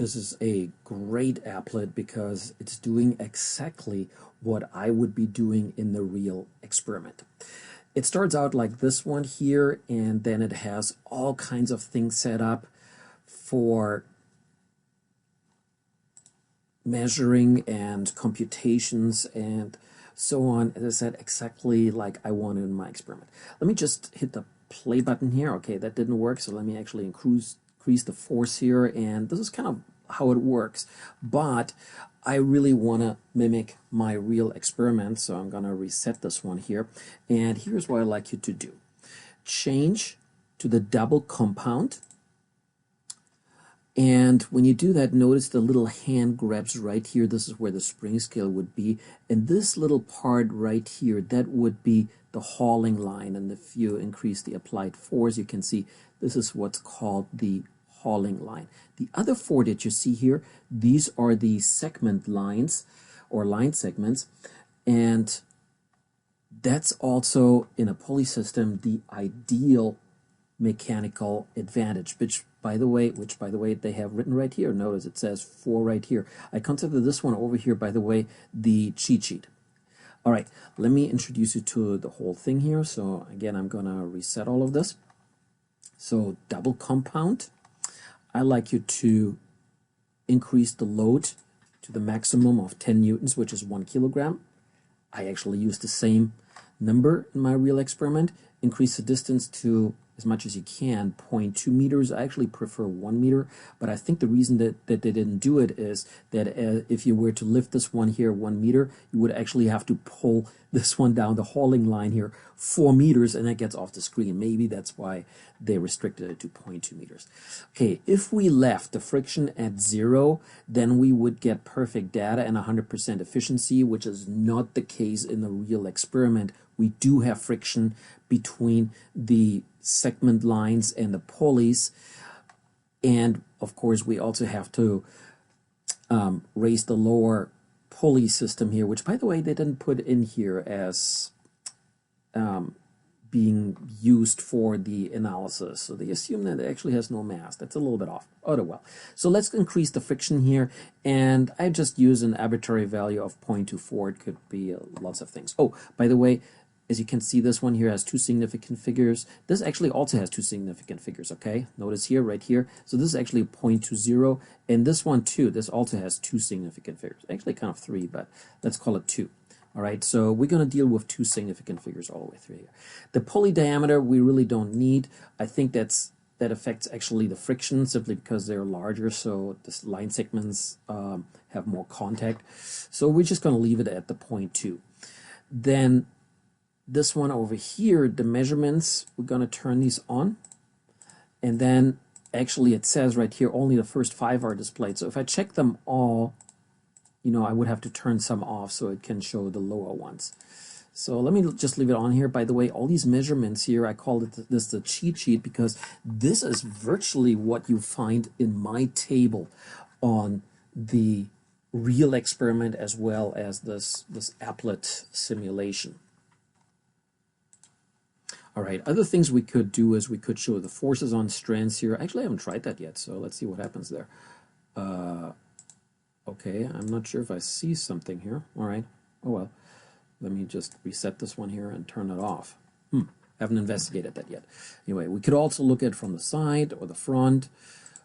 This is a great applet because it's doing exactly what I would be doing in the real experiment. It starts out like this one here, and then it has all kinds of things set up for measuring and computations and so on. As I said, exactly like I wanted in my experiment. Let me just hit the play button here. Okay, that didn't work, so let me actually increase the force here, and this is kind of how it works, but I really want to mimic my real experiment, so I'm going to reset this one here, and here's what I'd like you to do. Change to the double compound, and when you do that, notice the little hand grabs right here. This is where the spring scale would be, and this little part right here, that would be the hauling line, and if you increase the applied force, you can see this is what's called the hauling line. The other four that you see here, these are the segment lines or line segments, and that's also in a pulley system the ideal mechanical advantage, which by the way they have written right here. Notice it says 4 right here. I consider this one over here, by the way, the cheat sheet. All right, let me introduce you to the whole thing here. So again, I'm gonna reset all of this. So double compound, I like you to increase the load to the maximum of 10 newtons, which is 1 kilogram. I actually use the same number in my real experiment. Increase the distance to as much as you can, 0.2 meters. I actually prefer 1 meter, but I think the reason that they didn't do it is that if you were to lift this one here 1 meter, you would actually have to pull this one down the hauling line here 4 meters, and that gets off the screen. Maybe that's why they restricted it to 0.2 meters. Okay, if we left the friction at 0, then we would get perfect data and 100% efficiency, which is not the case in the real experiment. We do have friction between the segment lines and the pulleys, and of course we also have to raise the lower pulley system here, which by the way they didn't put in here as being used for the analysis, so they assume that it actually has no mass. That's a little bit off. Oh well. So let's increase the friction here, and I just use an arbitrary value of 0.24. It could be lots of things. Oh, by the way, as you can see, this one here has 2 significant figures. This actually also has 2 significant figures, okay? Notice here, right here. So this is actually 0.20, and this one too, this also has 2 significant figures. Actually kind of 3, but let's call it 2. All right, so we're going to deal with 2 significant figures all the way through here. The pulley diameter we really don't need. I think that affects actually the friction simply because they're larger, so the line segments have more contact. So we're just going to leave it at the 0.2. Then this one over here, the measurements, we're going to turn these on, and then actually it says right here only the first 5 are displayed. So if I check them all, you know, I would have to turn some off so it can show the lower ones. So let me just leave it on here. By the way, all these measurements here, I call this the cheat sheet because this is virtually what you find in my table on the real experiment as well as this applet simulation. All right, other things we could do is we could show the forces on strands here. Actually, I haven't tried that yet, so let's see what happens there. Okay, I'm not sure if I see something here. All right, oh well. Let me just reset this one here and turn it off. Haven't investigated that yet. Anyway, we could also look at it from the side or the front,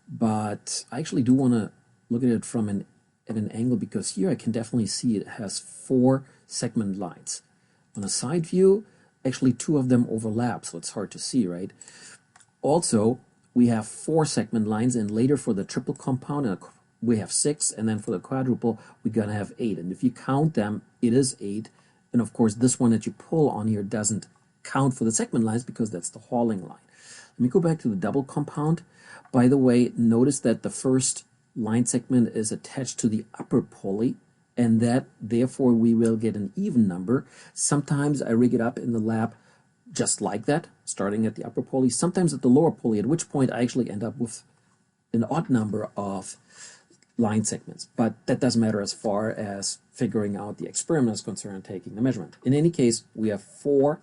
but I actually do want to look at it from at an angle because here I can definitely see it has 4 segment lines. On a side view, actually 2 of them overlap, so it's hard to see, right? Also, we have 4 segment lines, and later for the triple compound, we have 6, and then for the quadruple, we're going to have 8. And if you count them, it is 8. And of course, this one that you pull on here doesn't count for the segment lines because that's the hauling line. Let me go back to the double compound. By the way, notice that the first line segment is attached to the upper pulley, and that therefore we will get an even number. Sometimes I rig it up in the lab just like that, starting at the upper pulley, sometimes at the lower pulley, at which point I actually end up with an odd number of line segments. But that doesn't matter as far as figuring out the experiment is concerned and taking the measurement. In any case, we have 4,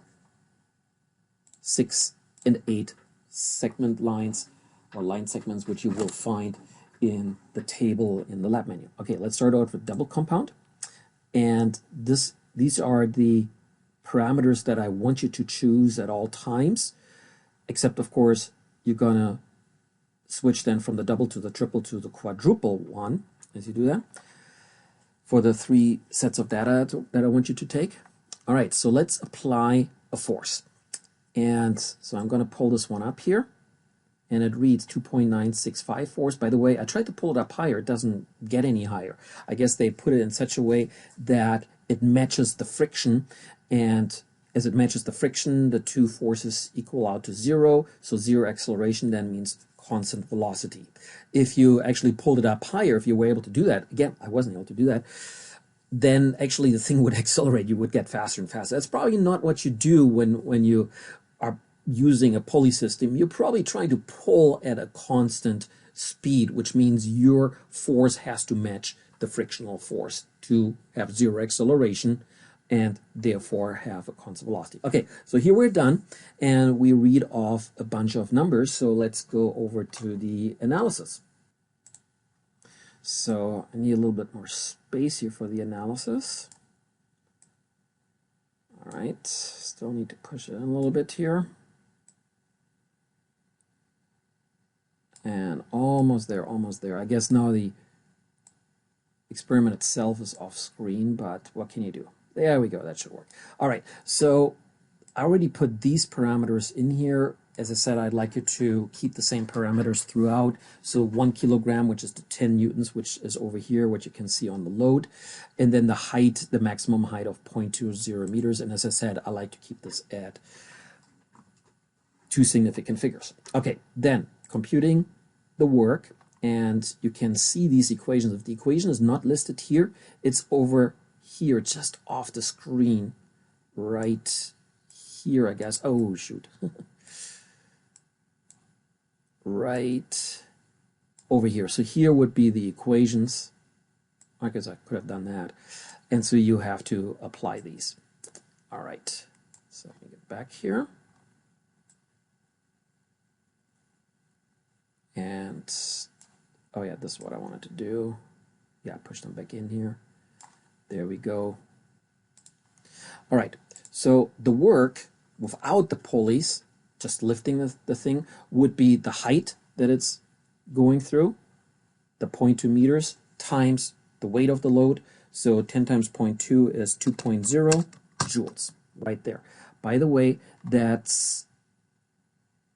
6, and 8 segment lines or line segments, which you will find in the table in the lab menu. Okay, let's start out with double compound. And these are the parameters that I want you to choose at all times, except of course you're gonna switch then from the double to the triple to the quadruple one as you do that for the 3 sets of data that I want you to take. All right, so let's apply a force. And so I'm going to pull this one up here, and it reads 2.965 force. By the way, I tried to pull it up higher. It doesn't get any higher. I guess they put it in such a way that it matches the friction, and as it matches the friction, the two forces equal out to 0. So 0 acceleration then means constant velocity. If you actually pulled it up higher, if you were able to do that, again, I wasn't able to do that, then actually the thing would accelerate. You would get faster and faster. That's probably not what you do when you are using a pulley system. You're probably trying to pull at a constant speed, which means your force has to match the frictional force to have 0 acceleration and therefore have a constant velocity. Okay, so here we're done, and we read off a bunch of numbers. So let's go over to the analysis. So I need a little bit more space here for the analysis. All right, still need to push it in a little bit here. And almost there, almost there. I guess now the experiment itself is off screen, but what can you do? There we go, that should work. All right, so I already put these parameters in here. As I said, I'd like you to keep the same parameters throughout. So 1 kilogram, which is the 10 newtons, which is over here, what you can see on the load. And then the height, the maximum height of 0.20 meters. And as I said, I like to keep this at 2 significant figures. Okay, then computing the work. And you can see these equations. If the equation is not listed here, it's over here, just off the screen, right here, I guess. Oh, shoot. Right over here. So here would be the equations. I guess I could have done that. And so you have to apply these. All right. So let me get back here. And, oh yeah, this is what I wanted to do. Yeah, push them back in here. There we go. All right. So the work without the pulleys, just lifting the thing, would be the height that it's going through, the 0.2 meters, times the weight of the load. So 10 times 0.2 is 2.0 joules, right there. By the way, that's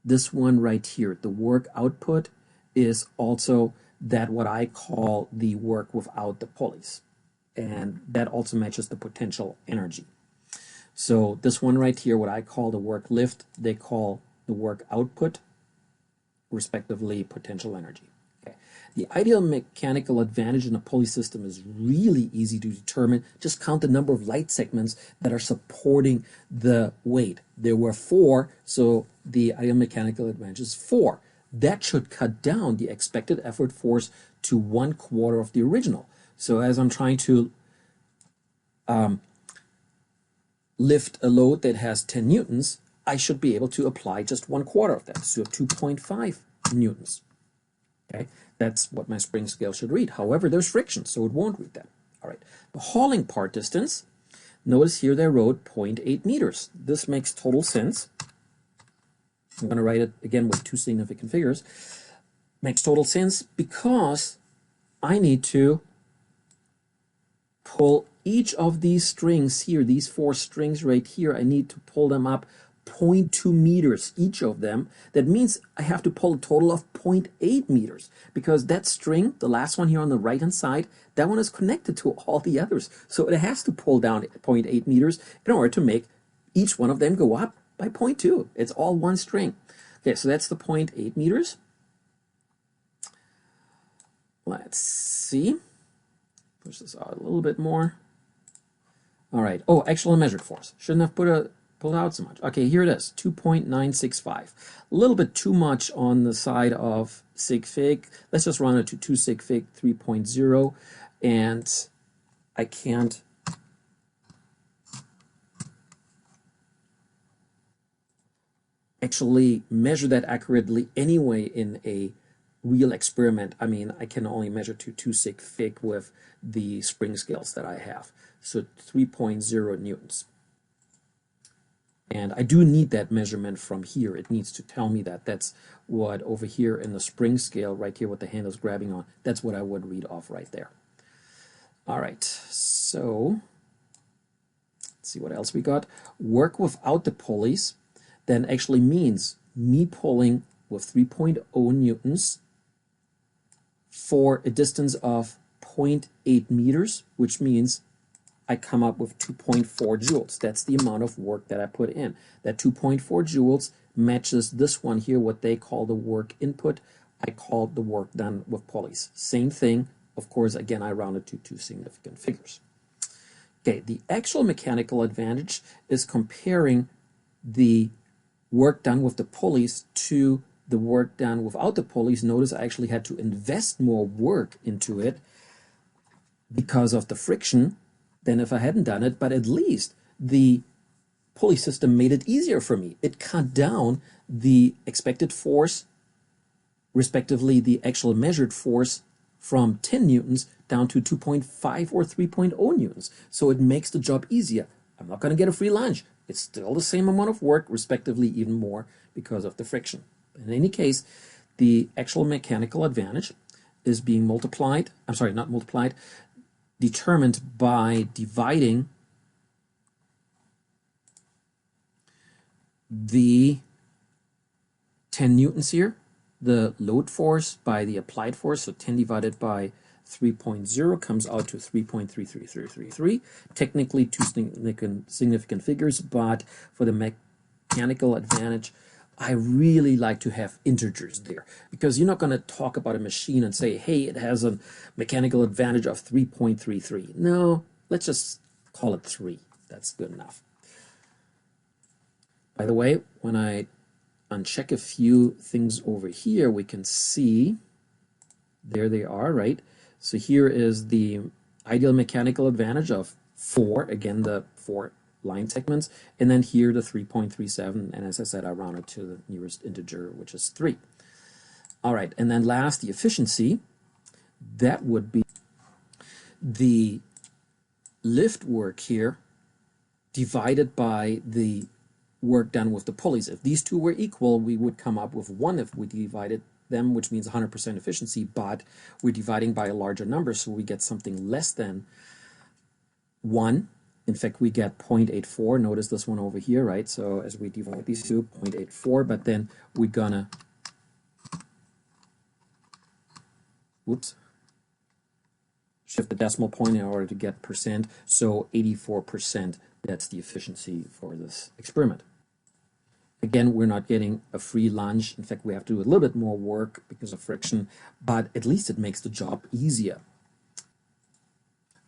this one right here. The work output is also that what I call the work without the pulleys. And that also matches the potential energy. So this one right here, what I call the work lift, they call the work output, respectively, potential energy. Okay. The ideal mechanical advantage in a pulley system is really easy to determine. Just count the number of light segments that are supporting the weight. There were 4, so the ideal mechanical advantage is 4. That should cut down the expected effort force to 1/4 of the original. So as I'm trying to lift a load that has 10 newtons, I should be able to apply just 1/4 of that, so 2.5 newtons. Okay, that's what my spring scale should read. However, there's friction, so it won't read that. All right, the hauling part distance, notice here they wrote 0.8 meters. This makes total sense. I'm going to write it again with 2 significant figures. Makes total sense because I need to pull each of these strings here, these 4 strings right here, I need to pull them up 0.2 meters, each of them. That means I have to pull a total of 0.8 meters because that string, the last one here on the right hand side, that one is connected to all the others. So it has to pull down 0.8 meters in order to make each one of them go up by 0.2. It's all one string. Okay, so that's the 0.8 meters. Let's see. Push this out a little bit more. All right. Oh, actual and measured force. Shouldn't have pulled out so much. Okay, here it is, 2.965. A little bit too much on the side of sig fig. Let's just run it to 2 sig fig 3.0, and I can't actually measure that accurately anyway in a real experiment, I mean, I can only measure to 2 sig fig with the spring scales that I have. So 3.0 newtons. And I do need that measurement from here. It needs to tell me that. That's what over here in the spring scale, right here, what the handle's grabbing on, that's what I would read off right there. All right, so let's see what else we got. Work without the pulleys then actually means me pulling with 3.0 newtons for a distance of 0.8 meters, which means I come up with 2.4 joules. That's the amount of work that I put in. That 2.4 joules matches this one here, what they call the work input. I call the work done with pulleys. Same thing. Of course, again, I rounded to 2 significant figures. Okay, the actual mechanical advantage is comparing the work done with the pulleys to the work done without the pulleys. Notice I actually had to invest more work into it because of the friction than if I hadn't done it, but at least the pulley system made it easier for me. It cut down the expected force, respectively the actual measured force, from 10 newtons down to 2.5 or 3.0 newtons. So it makes the job easier. I'm not going to get a free lunch. It's still the same amount of work, respectively even more because of the friction. In any case, the actual mechanical advantage is being multiplied, I'm sorry, not multiplied, determined by dividing the 10 newtons here, the load force, by the applied force. So 10 divided by 3.0 comes out to 3.33333. Technically two significant figures, but for the mechanical advantage, I really like to have integers there, because you're not going to talk about a machine and say, hey, it has a mechanical advantage of 3.33. No, let's just call it 3. That's good enough. By the way, when I uncheck a few things over here, we can see, there they are, right? So here is the ideal mechanical advantage of 4, again, the 4 line segments, and then here the 3.37, and as I said, I rounded to the nearest integer, which is 3. All right, and then last, the efficiency, that would be the lift work here divided by the work done with the pulleys. If these two were equal, we would come up with 1 if we divided them, which means 100% efficiency, but we're dividing by a larger number, so we get something less than 1. In fact, we get 0.84. Notice this one over here, right? So as we divide these two, 0.84, but then we're gonna, shift the decimal point in order to get percent. So 84%, that's the efficiency for this experiment. Again, we're not getting a free lunch. In fact, we have to do a little bit more work because of friction, but at least it makes the job easier.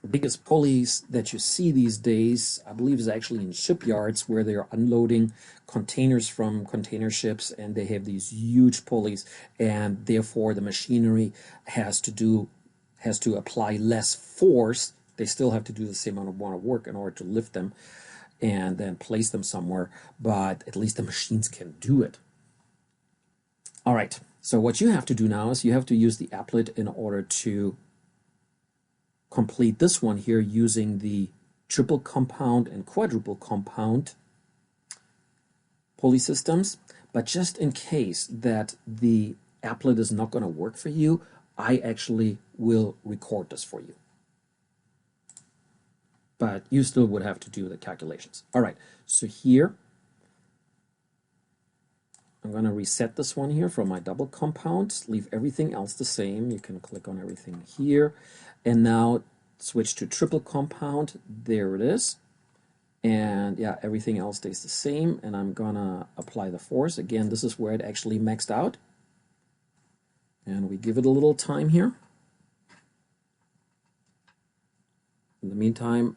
The biggest pulleys that you see these days, I believe, is actually in shipyards where they're unloading containers from container ships, and they have these huge pulleys, and therefore the machinery has to apply less force. They still have to do the same amount of work in order to lift them and then place them somewhere, but at least the machines can do it. All right, so what you have to do now is you have to use the applet in order to complete this one here using the triple compound and quadruple compound pulley systems. But just in case that the applet is not going to work for you, I actually will record this for you. But you still would have to do the calculations. All right, so here I'm going to reset this one here from my double compound, leave everything else the same. You can click on everything here. And now switch to triple compound. There it is. And yeah, everything else stays the same. And I'm going to apply the force. Again, this is where it actually maxed out. And we give it a little time here. In the meantime,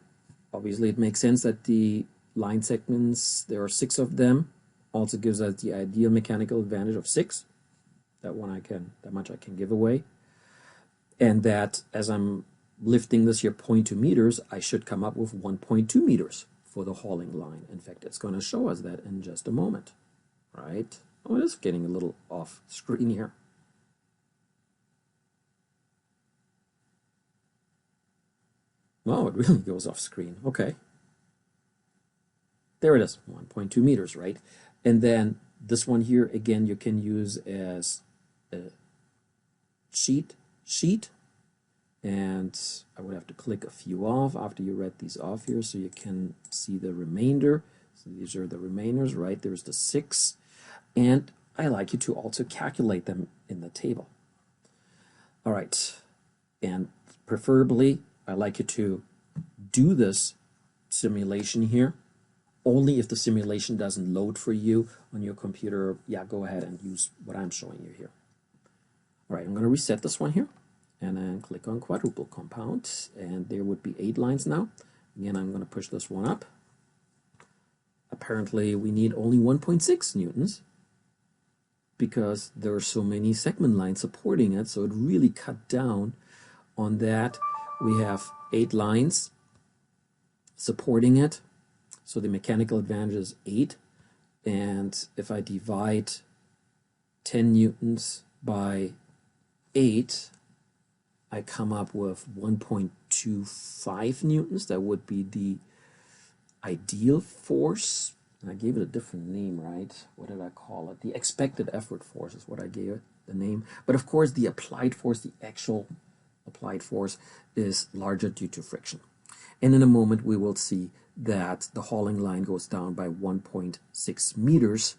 obviously it makes sense that the line segments, there are 6 of them, also gives us the ideal mechanical advantage of 6. That much I can give away. And that as I'm lifting this here 0.2 meters, I should come up with 1.2 meters for the hauling line. In fact, it's going to show us that in just a moment, right? Oh, it is getting a little off screen here. Oh, it really goes off screen. Okay. There it is, 1.2 meters, right? And then this one here, again, you can use as a sheet. And I would have to click a few off after you read these off here so you can see the remainder. So these are the remainders, right? There's the 6. And I like you to also calculate them in the table. All right. And preferably, I like you to do this simulation here. Only if the simulation doesn't load for you on your computer, yeah, go ahead and use what I'm showing you here. All right, I'm going to reset this one here. And then click on quadruple compound, and there would be 8 lines now. Again, I'm going to push this one up. Apparently, we need only 1.6 newtons because there are so many segment lines supporting it, so it really cut down on that. We have 8 lines supporting it, so the mechanical advantage is 8. And if I divide 10 newtons by 8, I come up with 1.25 newtons. That would be the ideal force. I gave it a different name, right? What did I call it? The expected effort force is what I gave it the name. But of course, the applied force, the actual applied force, is larger due to friction. And in a moment, we will see that the hauling line goes down by 1.6 meters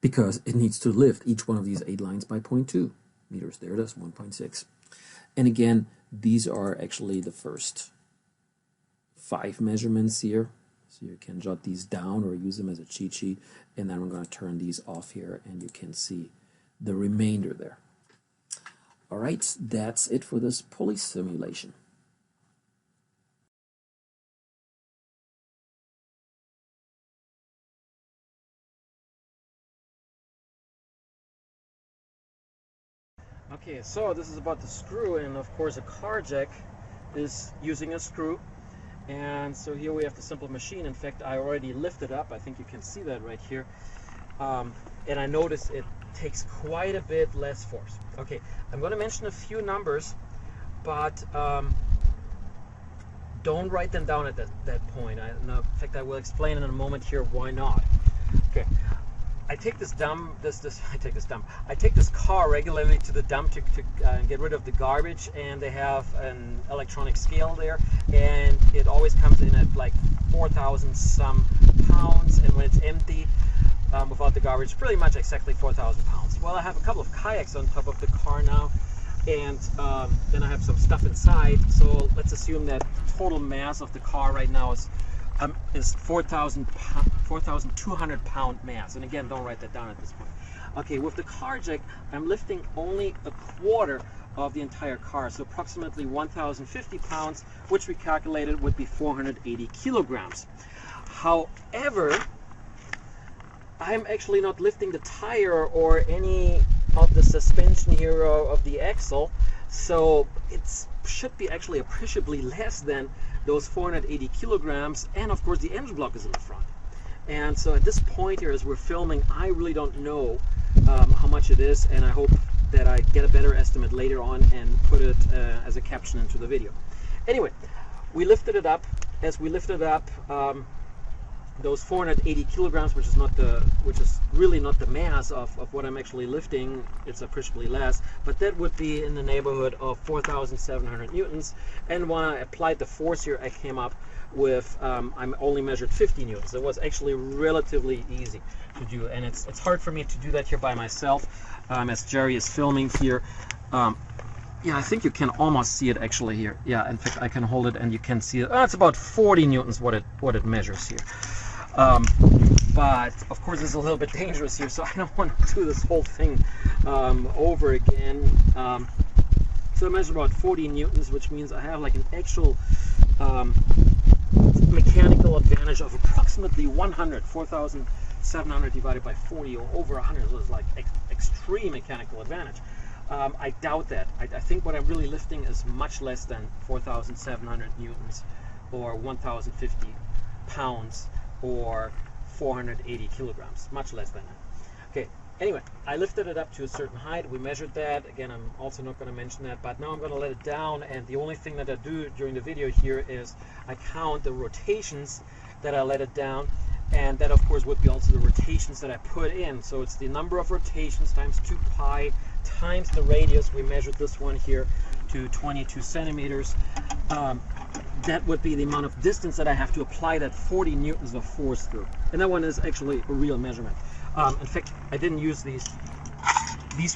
because it needs to lift each one of these 8 lines by 0.2 meters. There it is, 1.6. And again, these are actually the first 5 measurements here. So you can jot these down or use them as a cheat sheet. And then we're going to turn these off here and you can see the remainder there. All right, that's it for this pulley simulation. Okay, so this is about the screw, and of course a car jack is using a screw. And so here we have the simple machine. In fact, I already lifted up. I think you can see that right here. And I notice it takes quite a bit less force. Okay, I'm going to mention a few numbers, but don't write them down at that point. In fact, I will explain in a moment here why not. Okay. I take this car regularly to the dump to get rid of the garbage, and they have an electronic scale there, and it always comes in at like 4,000 some pounds, and when it's empty without the garbage, pretty much exactly 4,000 pounds. Well, I have a couple of kayaks on top of the car now, and then I have some stuff inside, so let's assume that the total mass of the car right now is 4,200 pound mass. And again, don't write that down at this point. Okay, with the car jack, I'm lifting only a quarter of the entire car, so approximately 1,050 pounds, which we calculated would be 480 kilograms. However, I'm actually not lifting the tire or any of the suspension here of the axle, so it should be actually appreciably less than those 480 kilograms, and of course the engine block is in the front. And so at this point here, as we're filming, I really don't know how much it is, and I hope that I get a better estimate later on and put it as a caption into the video. Anyway, we lifted it up. As we lifted up those 480 kilograms, which is really not the mass of what I'm actually lifting, it's appreciably less, but that would be in the neighborhood of 4,700 newtons. And when I applied the force here, I came up with I'm only measured 50 newtons. It was actually relatively easy to do, and it's hard for me to do that here by myself as Jerry is filming here. Yeah, I think you can almost see it actually here. Yeah, in fact, I can hold it and you can see it. It's about 40 newtons what it measures here. But of course it's a little bit dangerous here, so I don't want to do this whole thing over again. So I measure about 40 newtons, which means I have like an actual mechanical advantage of approximately 100, 4,700 divided by 40, or over 100, so it's like extreme mechanical advantage. I doubt that. I think what I'm really lifting is much less than 4,700 newtons, or 1,050 pounds, or 480 kilograms, much less than that. Okay, Anyway, I lifted it up to a certain height. We measured that. Again, I'm also not going to mention that, but now I'm going to let it down, and the only thing that I do during the video here is I count the rotations that I let it down, and that of course would be also the rotations that I put in. So it's the number of rotations times 2 pi times the radius. We measured this one here to 22 centimeters. That would be the amount of distance that I have to apply that 40 newtons of force through. And that one is actually a real measurement. In fact, I didn't use these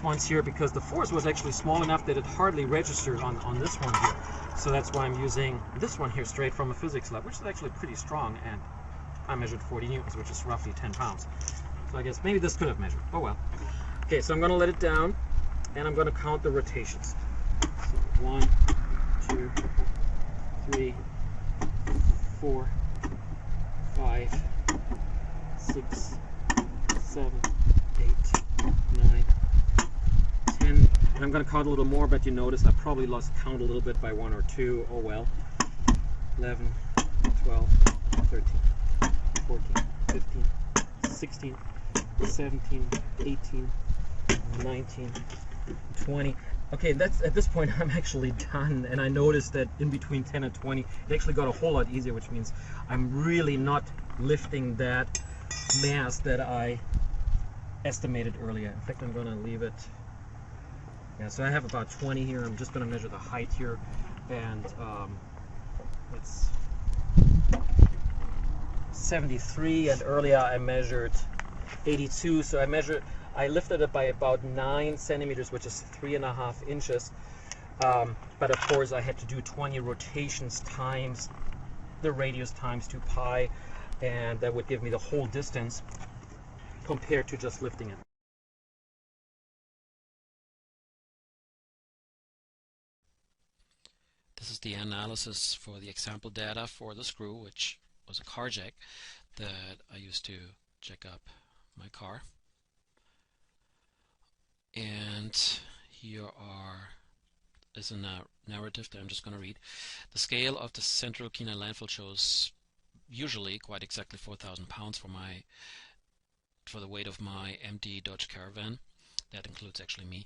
ones here because the force was actually small enough that it hardly registered on this one here. So that's why I'm using this one here straight from a physics lab, which is actually pretty strong, and I measured 40 newtons, which is roughly 10 pounds. So I guess maybe this could have measured. Oh well. Okay, so I'm going to let it down, and I'm going to count the rotations. So 1, 2, 3, 4, 5, 6, 7, 8, 9, 10. And I'm going to count a little more, but you notice I probably lost count a little bit by 1 or 2. Oh well. 11, 12, 13, 14, 15, 16, 17, 18, 19, 20. Okay, that's at this point I'm actually done, and I noticed that in between 10 and 20 it actually got a whole lot easier, which means I'm really not lifting that mass that I estimated earlier. In fact, I'm going to leave it. Yeah, so I have about 20 here. I'm just going to measure the height here, and it's 73, and earlier I measured 82, so I lifted it by about 9 centimeters, which is 3.5 inches. But of course I had to do 20 rotations times the radius times 2 pi, and that would give me the whole distance compared to just lifting it. This is the analysis for the example data for the screw, which was a car jack that I used to jack up my car. And here is a narrative that I'm just going to read. The scale of the Central Kenai landfill shows usually quite exactly 4,000 pounds for the weight of my empty Dodge Caravan. That includes actually me.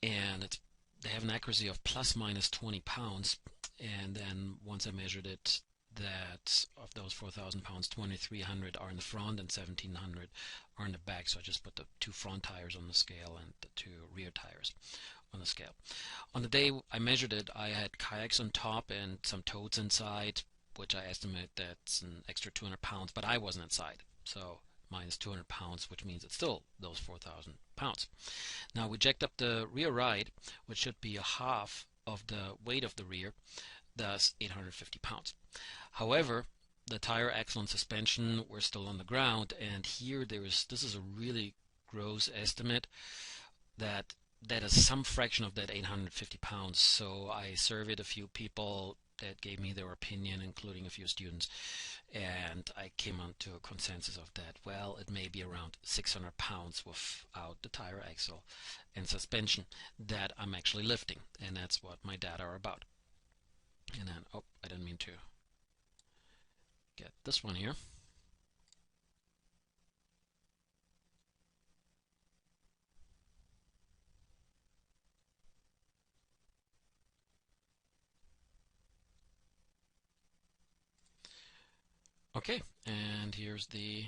And they have an accuracy of plus minus 20 pounds. And then once I measured it, that of those 4,000 pounds, 2,300 are in the front and 1,700 are in the back. So I just put the 2 front tires on the scale and the 2 rear tires on the scale. On the day I measured it, I had kayaks on top and some totes inside, which I estimate that's an extra 200 pounds, but I wasn't inside. So minus 200 pounds, which means it's still those 4,000 pounds. Now we jacked up the rear ride, which should be a half of the weight of the rear, thus 850 pounds. However, the tire axle and suspension were still on the ground, and here this is a really gross estimate that is some fraction of that 850 pounds. So I surveyed a few people that gave me their opinion, including a few students, and I came on to a consensus of that. Well, it may be around 600 pounds without the tire axle and suspension that I'm actually lifting, and that's what my data are about. And then, oh, I didn't mean to get this one here. Okay, and here's the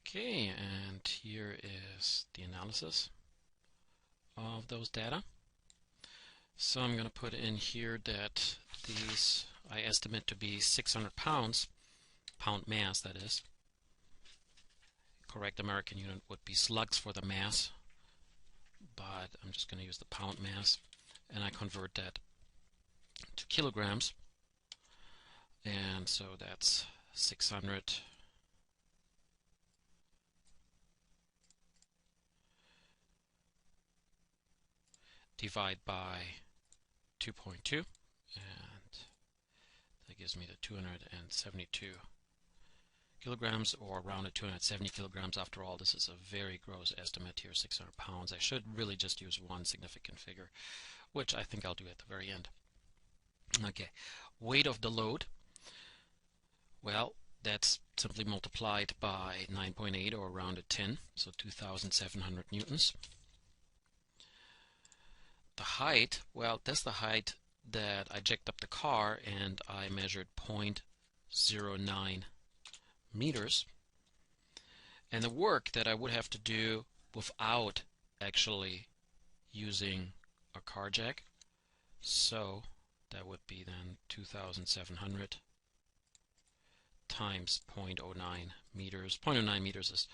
okay, and here is the analysis of those data. So I'm going to put in here that these I estimate to be 600 pounds, pound mass that is. Correct American unit would be slugs for the mass, but I'm just going to use the pound mass, and I convert that to kilograms, and so that's 600 divide by 2.2, and that gives me the 272 kilograms, or rounded 270 kilograms. After all, this is a very gross estimate here, 600 pounds. I should really just use one significant figure, which I think I'll do at the very end. Okay, weight of the load. Well, that's simply multiplied by 9.8 or rounded 10, so 2,700 newtons. The height, well, that's the height that I jacked up the car and I measured 0.09 meters. And the work that I would have to do without actually using a car jack, so that would be then 2,700 times 0.09 meters. 0.09 meters is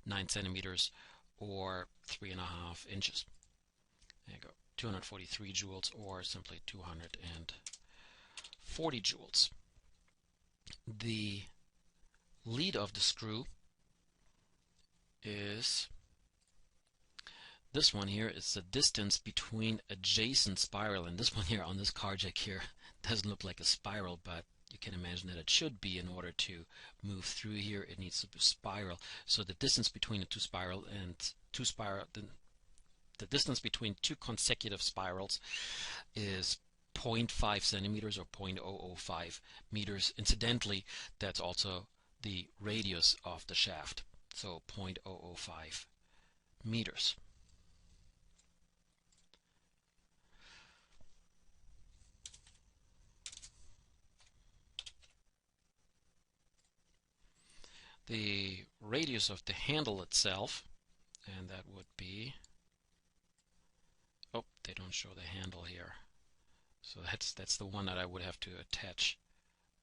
9 centimeters or 3.5 inches. There you go. 243 joules, or simply 240 joules. The lead of the screw is this one here. It's the distance between adjacent spiral, and this one here on this car jack here doesn't look like a spiral, but you can imagine that it should be. In order to move through here, it needs to be spiral. So the distance between the the distance between two consecutive spirals is 0.5 centimeters or 0.005 meters. Incidentally, that's also the radius of the shaft, so 0.005 meters. The radius of the handle itself, and that would be, oh, they don't show the handle here. So that's the one that I would have to attach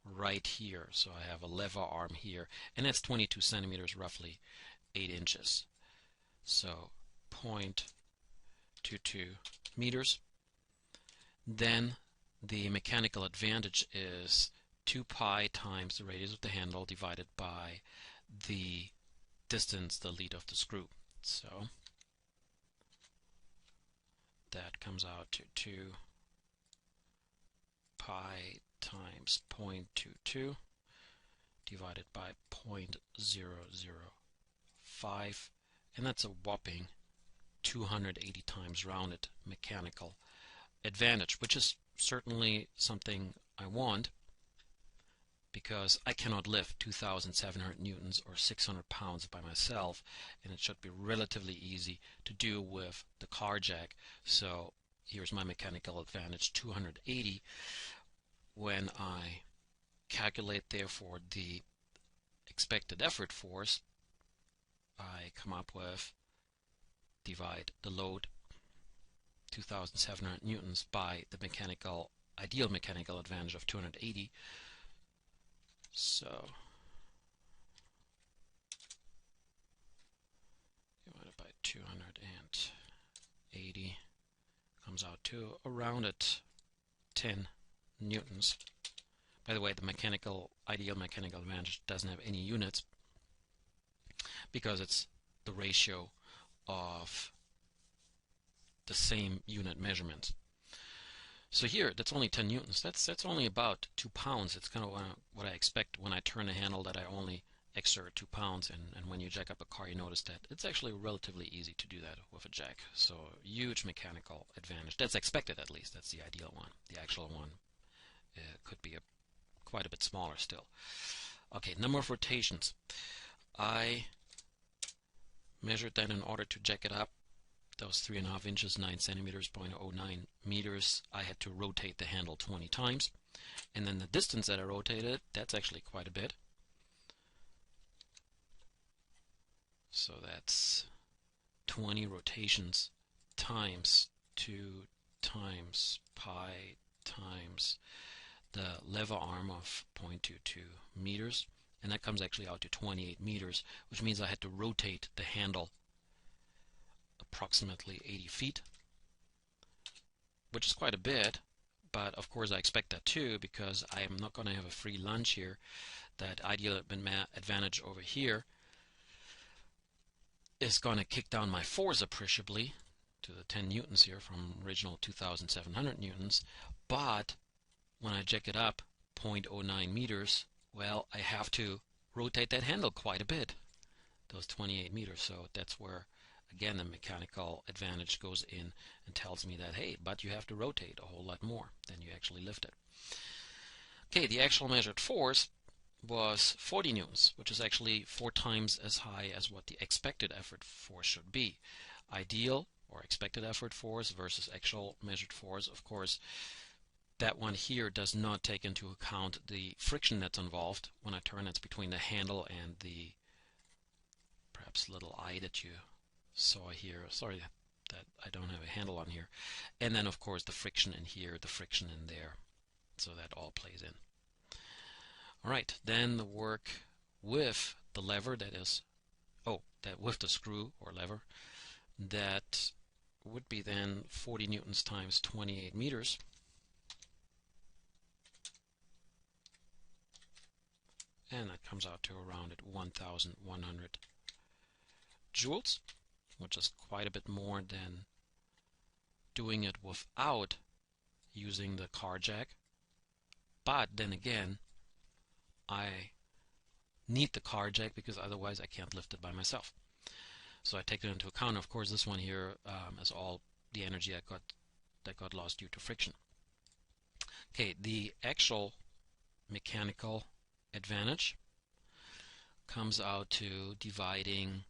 right here. So I have a lever arm here, and that's 22 centimeters, roughly 8 inches. So 0.22 meters. Then the mechanical advantage is 2 pi times the radius of the handle divided by the distance, the lead of the screw. So that comes out to 2 pi times 0.22 divided by 0.005, and that's a whopping 280 times rounded mechanical advantage, which is certainly something I want, because I cannot lift 2,700 newtons or 600 pounds by myself, and it should be relatively easy to do with the car jack. So here's my mechanical advantage, 280. When I calculate therefore the expected effort force, I come up with, divide the load 2,700 newtons by the ideal mechanical advantage of 280. So divided by 280 comes out to around at 10 newtons. By the way, the ideal mechanical advantage doesn't have any units because it's the ratio of the same unit measurements. So here, that's only 10 newtons. That's only about 2 pounds. It's kind of what I expect when I turn a handle, that I only exert 2 pounds. And when you jack up a car, you notice that it's actually relatively easy to do that with a jack. So huge mechanical advantage. That's expected, at least. That's the ideal one. The actual one could be quite a bit smaller still. Okay, number of rotations. I measured that in order to jack it up. That was 3.5 inches, 9 centimeters, 0.09 meters. I had to rotate the handle 20 times. And then the distance that I rotated, that's actually quite a bit. So that's 20 rotations times 2 times pi times the lever arm of 0.22 meters. And that comes actually out to 28 meters, which means I had to rotate the handle approximately 80 feet, which is quite a bit, but of course I expect that too, because I am not going to have a free lunch here. That ideal advantage over here is going to kick down my force appreciably to the 10 newtons here from original 2,700 newtons, but when I jack it up 0.09 meters, well, I have to rotate that handle quite a bit, those 28 meters. So that's where, again, the mechanical advantage goes in and tells me that, hey, but you have to rotate a whole lot more than you actually lift it. Okay, the actual measured force was 40 newtons, which is actually 4 times as high as what the expected effort force should be. Ideal or expected effort force versus actual measured force, of course, that one here does not take into account the friction that's involved when I turn. It's between the handle and the perhaps little eye that you saw here. Sorry that I don't have a handle on here. And then, of course, the friction in here, the friction in there. So that all plays in. All right, then the work with the lever, that is, that with the screw or lever, that would be then 40 newtons times 28 meters. And that comes out to around at 1,100 joules, which is quite a bit more than doing it without using the car jack. But then again, I need the car jack because otherwise I can't lift it by myself. So I take it into account. Of course, this one here is all the energy that got lost due to friction. Okay, the actual mechanical advantage comes out to dividing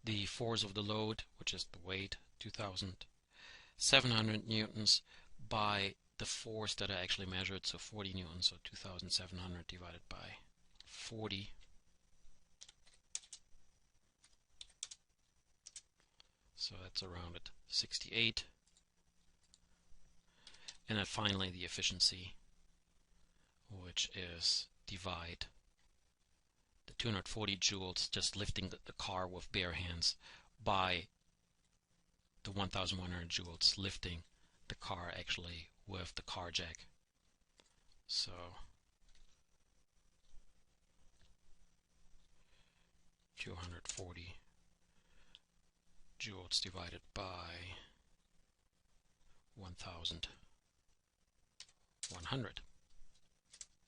the force of the load, which is the weight, 2,700 newtons, by the force that I actually measured, so 40 newtons, so 2,700 divided by 40. So that's around at 68. And then finally the efficiency, which is divide the 240 joules, just lifting the car with bare hands, by the 1,100 joules lifting the car actually with the car jack. So (240 joules divided by 1,100,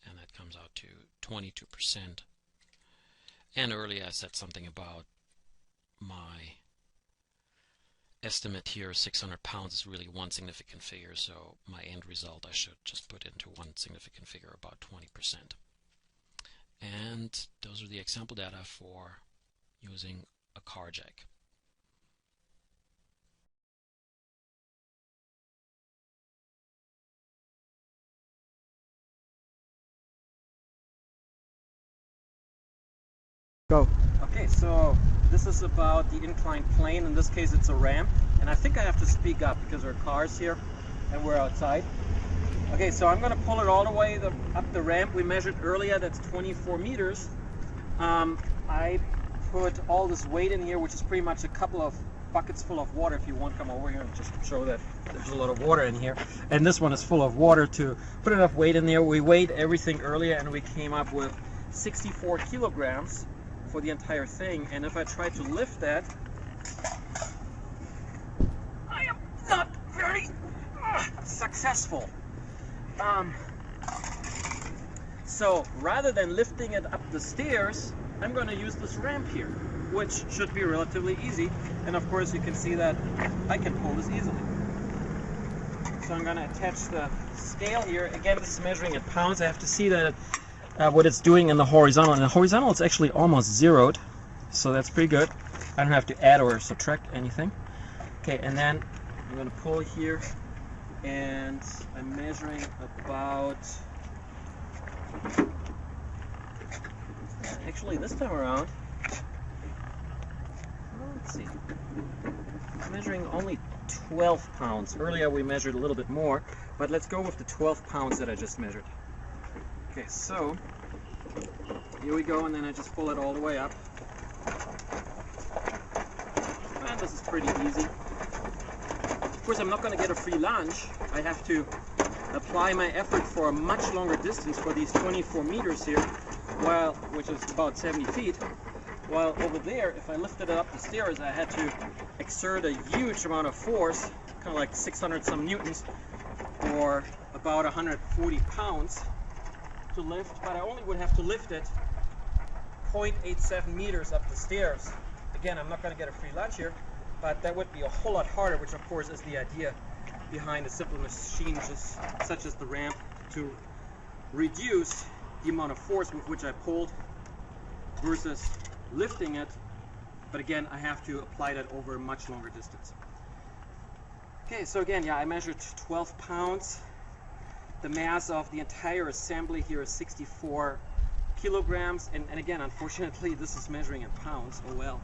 and that comes out to 22%. And earlier I said something about my estimate here, 600 pounds is really one significant figure, so my end result I should just put into one significant figure, about 20%. And those are the example data for using a car jack. Go. Okay, so this is about the inclined plane. In this case it's a ramp, and I think I have to speak up because there are cars here and we're outside. Okay, so I'm going to pull it all the way up the ramp we measured earlier. That's 24 meters. I put all this weight in here, which is pretty much a couple of buckets full of water. If you want, come over here and just show that there's a lot of water in here. And this one is full of water to put enough weight in there. We weighed everything earlier and we came up with 64 kilograms for the entire thing. And if I try to lift that, I am not very successful. So rather than lifting it up the stairs, I'm going to use this ramp here, which should be relatively easy. And of course you can see that I can pull this easily. So I'm going to attach the scale here. Again, this is measuring in pounds. I have to see that what it's doing in the horizontal. In the horizontal it's actually almost zeroed, so that's pretty good. I don't have to add or subtract anything. Okay, and then I'm going to pull here, and I'm measuring about, actually this time around, let's see, I'm measuring only 12 pounds. Earlier we measured a little bit more, but let's go with the 12 pounds that I just measured. Okay, so here we go, and then I just pull it all the way up. And this is pretty easy. Of course, I'm not going to get a free lunch. I have to apply my effort for a much longer distance for these 24 meters here, which is about 70 feet. While over there, if I lifted it up the stairs, I had to exert a huge amount of force, kind of like 600 some newtons, or about 140 pounds. to lift, but I only would have to lift it 0.87 meters up the stairs. Again, I'm not going to get a free lunch here, but that would be a whole lot harder, which of course is the idea behind a simple machine just such as the ramp, to reduce the amount of force with which I pulled versus lifting it. But again, I have to apply that over a much longer distance. Okay, so again, yeah, I measured 12 pounds. The mass of the entire assembly here is 64 kilograms. And again, unfortunately, this is measuring in pounds. Oh well.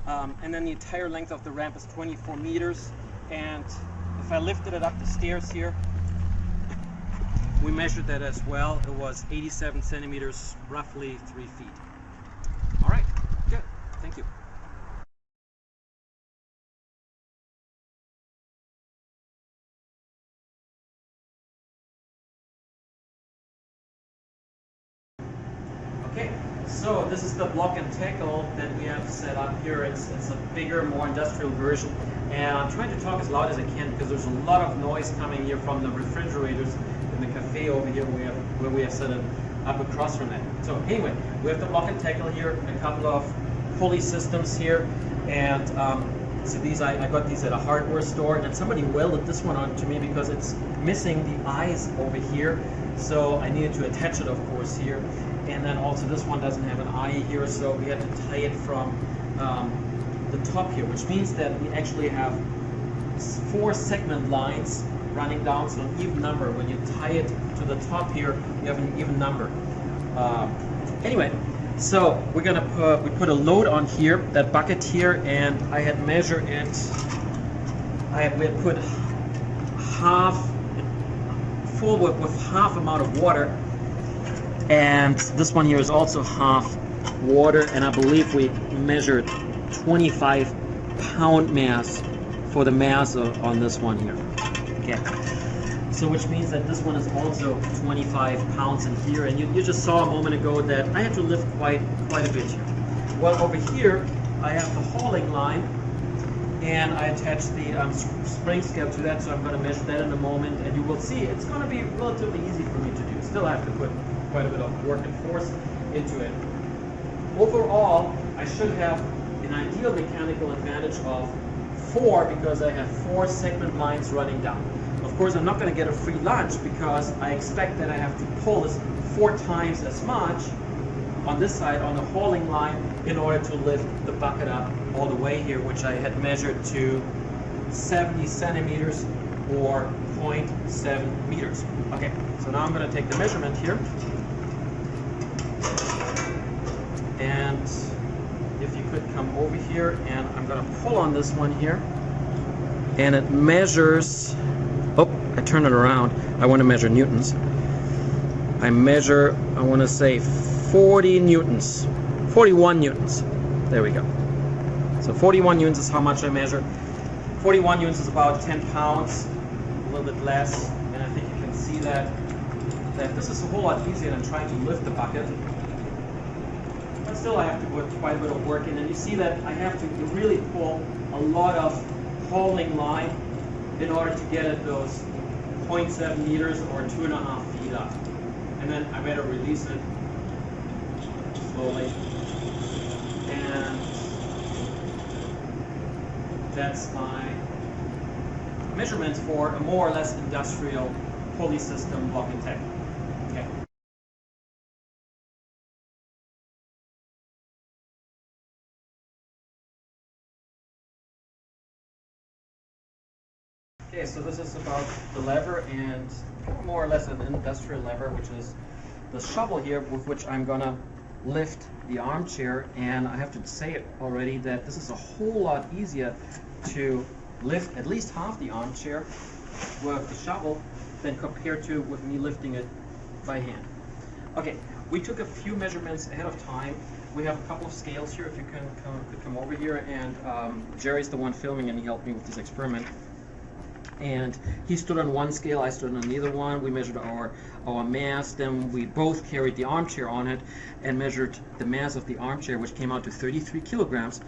And then the entire length of the ramp is 24 meters. And if I lifted it up the stairs here, we measured that as well. It was 87 centimeters, roughly 3 feet. All right, good. Thank you. Okay, so this is the block and tackle that we have set up here. It's a bigger, more industrial version, and I'm trying to talk as loud as I can because there's a lot of noise coming here from the refrigerators in the cafe over here where we have set it up across from that. So anyway, we have the block and tackle here, a couple of pulley systems here, and so these I got these at a hardware store, and somebody welded this one onto me because it's missing the eyes over here, so I needed to attach it, of course, here. And then also this one doesn't have an eye here, so we had to tie it from the top here, which means that we actually have 4 segment lines running down, so an even number. When you tie it to the top here, you have an even number. Anyway, so we're gonna we put a load on here, that bucket here, and I had measured it. We had put full with half amount of water. And this one here is also half water, and I believe we measured 25 pound mass for the mass on this one here. Okay, so which means that this one is also 25 pounds in here, and you just saw a moment ago that I have to lift quite a bit here. Well, over here I have the hauling line, and I attached the spring scale to that, so I'm going to measure that in a moment, and you will see it's going to be relatively easy for me to do. Still, I have to put quite a bit of work and force into it. Overall, I should have an ideal mechanical advantage of 4 because I have 4 segment lines running down. Of course, I'm not going to get a free lunch because I expect that I have to pull this 4 times as much on this side on the hauling line in order to lift the bucket up all the way here, which I had measured to 70 centimeters or 0.7 meters. Okay, so now I'm going to take the measurement here. And if you could come over here, and I'm going to pull on this one here, and it measures, oh, I turn it around, I want to measure newtons. I measure, I want to say 40 newtons, 41 newtons, there we go. So 41 newtons is how much I measure. 41 newtons is about 10 pounds, a little bit less, and I think you can see that this is a whole lot easier than trying to lift the bucket. But still, I have to put quite a bit of work in, and you see that I have to really pull a lot of hauling line in order to get at those 0.7 meters or 2.5 feet up. And then I better release it slowly. And that's my measurements for a more or less industrial pulley system block and tackle. Okay. Okay, so this is about the lever, and more or less an industrial lever, which is the shovel here with which I'm gonna lift the armchair. And I have to say it already that this is a whole lot easier to lift at least half the armchair with the shovel than compared to with me lifting it by hand. Okay, we took a few measurements ahead of time. We have a couple of scales here, if you could come over here, and Jerry's the one filming, and he helped me with this experiment. And he stood on one scale, I stood on the other one. We measured our mass, then we both carried the armchair on it and measured the mass of the armchair, which came out to 33 kilograms.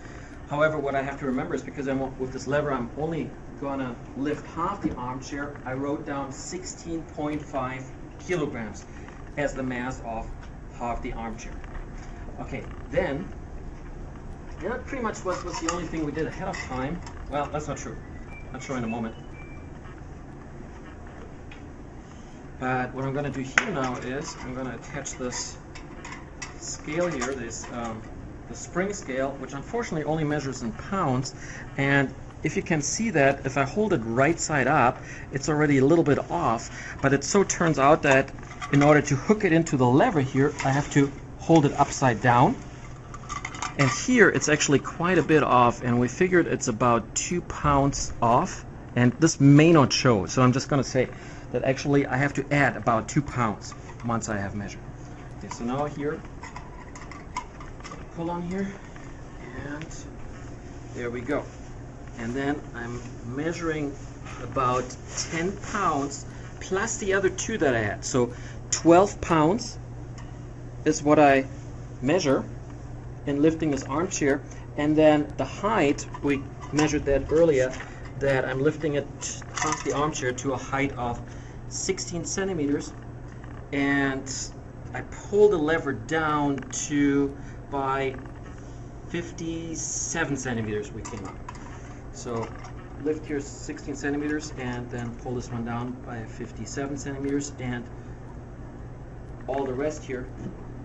However, what I have to remember is because with this lever I'm only gonna lift half the armchair, I wrote down 16.5 kilograms. as the mass of half the armchair. Okay, then that pretty much was the only thing we did ahead of time. Well, that's not true. I'll show you in a moment. But what I'm going to do here now is I'm going to attach this scale here, the spring scale, which unfortunately only measures in pounds. And if you can see that, if I hold it right side up, it's already a little bit off. But it so turns out that in order to hook it into the lever here, I have to hold it upside down. And here it's actually quite a bit off, and we figured it's about 2 pounds off. And this may not show, so I'm just going to say that actually I have to add about 2 pounds once I have measured. Okay, so now here, pull on here, and there we go. And then I'm measuring about 10 pounds plus the other 2 that I had. So 12 pounds is what I measure in lifting this armchair. And then the height, we measured that earlier, that I'm lifting it half the armchair to a height of 16 centimeters. And I pull the lever down to by 57 centimeters we came up. So lift here 16 centimeters and then pull this one down by 57 centimeters, and all the rest here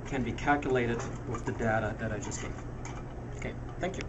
can be calculated with the data that I just gave. Okay, thank you.